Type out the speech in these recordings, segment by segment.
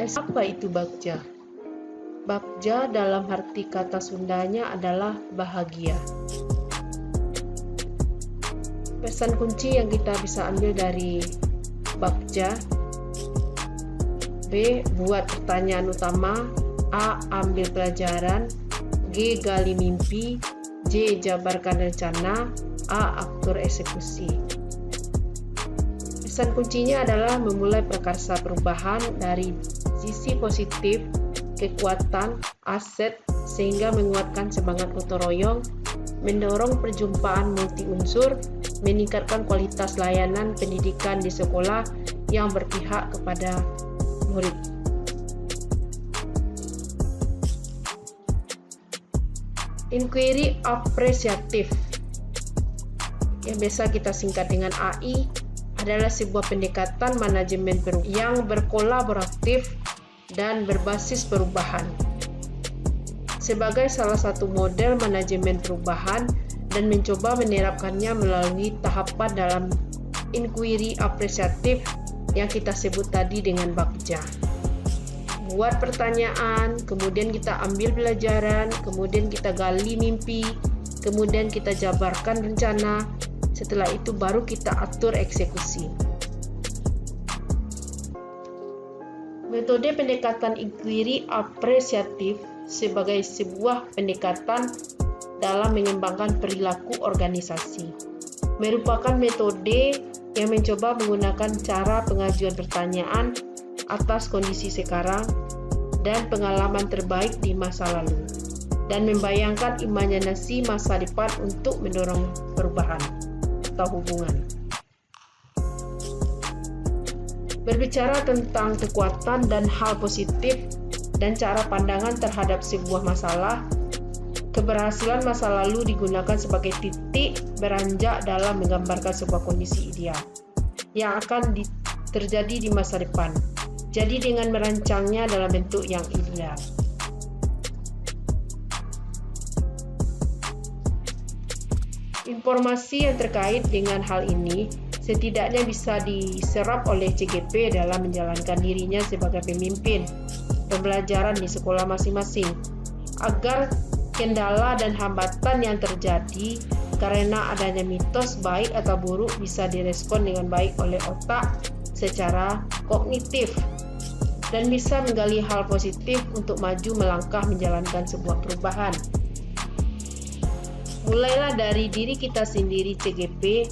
Apa itu bagja? Bagja dalam arti kata Sundanya adalah bahagia. Pesan kunci yang kita bisa ambil dari bagja: B. Buat pertanyaan utama. A. Ambil pelajaran. G. Gali mimpi. J. Jabarkan rencana. A. Atur eksekusi. Pesan kuncinya adalah memulai prakarsa perubahan dari sisi positif, kekuatan, aset, sehingga menguatkan semangat gotong royong, mendorong perjumpaan multi unsur, meningkatkan kualitas layanan pendidikan di sekolah yang berpihak kepada murid. Inquiry apresiatif, yang biasa kita singkat dengan AI, adalah sebuah pendekatan manajemen yang berkolaboratif dan berbasis perubahan. Sebagai salah satu model manajemen perubahan dan mencoba menerapkannya melalui tahapan dalam inquiry apresiatif yang kita sebut tadi dengan bagja. Buat pertanyaan, kemudian kita ambil pelajaran, kemudian kita gali mimpi, kemudian kita jabarkan rencana, setelah itu baru kita atur eksekusi. Metode pendekatan inquiry apresiatif sebagai sebuah pendekatan dalam mengembangkan perilaku organisasi merupakan metode yang mencoba menggunakan cara pengajuan pertanyaan atas kondisi sekarang dan pengalaman terbaik di masa lalu, dan membayangkan imajinasi masa depan untuk mendorong perubahan atau hubungan. Berbicara tentang kekuatan dan hal positif dan cara pandangan terhadap sebuah masalah, keberhasilan masa lalu digunakan sebagai titik beranjak dalam menggambarkan sebuah kondisi ideal yang akan terjadi di masa depan. Jadi dengan merancangnya dalam bentuk yang ideal. Informasi yang terkait dengan hal ini setidaknya bisa diserap oleh CGP dalam menjalankan dirinya sebagai pemimpin pembelajaran di sekolah masing-masing, agar kendala dan hambatan yang terjadi karena adanya mitos baik atau buruk bisa direspon dengan baik oleh otak secara kognitif dan bisa menggali hal positif untuk maju melangkah menjalankan sebuah perubahan. Mulailah dari diri kita sendiri CGP,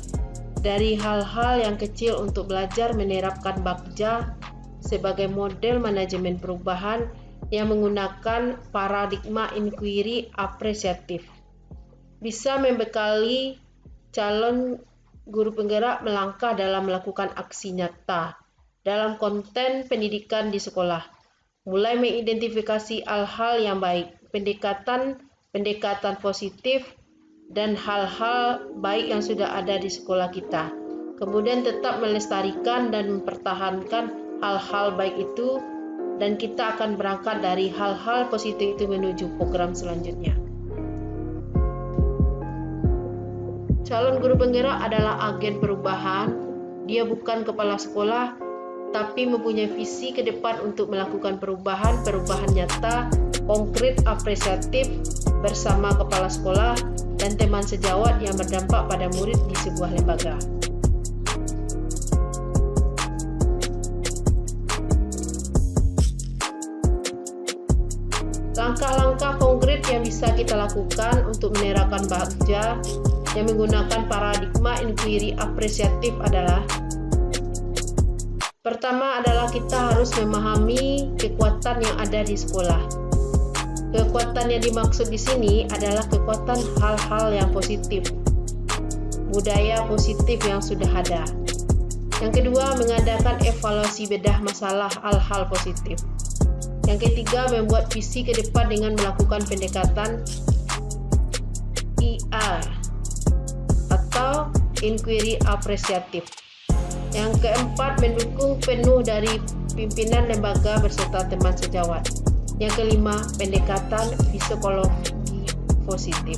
dari hal-hal yang kecil untuk belajar menerapkan bagja sebagai model manajemen perubahan yang menggunakan paradigma inquiry apresiatif. Bisa membekali calon guru penggerak melangkah dalam melakukan aksi nyata dalam konten pendidikan di sekolah, mulai mengidentifikasi hal-hal yang baik, pendekatan positif, dan hal-hal baik yang sudah ada di sekolah kita. Kemudian tetap melestarikan dan mempertahankan hal-hal baik itu, dan kita akan berangkat dari hal-hal positif itu menuju program selanjutnya. Calon guru penggerak adalah agen perubahan. Dia bukan kepala sekolah, tapi mempunyai visi ke depan untuk melakukan perubahan nyata, konkret, apresiatif bersama kepala sekolah dan teman sejawat yang berdampak pada murid di sebuah lembaga. Langkah-langkah konkret yang bisa kita lakukan untuk menerapkan bagja yang menggunakan paradigma inquiry apresiatif adalah: pertama adalah kita harus memahami kekuatan yang ada di sekolah. Kekuatan yang dimaksud di sini adalah kekuatan hal-hal yang positif, budaya positif yang sudah ada. Yang kedua, mengadakan evaluasi bedah masalah hal-hal positif. Yang ketiga, membuat visi ke depan dengan melakukan pendekatan IA atau inquiry apresiatif. Yang keempat, mendukung penuh dari pimpinan lembaga beserta teman sejawat. Yang kelima, pendekatan psikologi positif.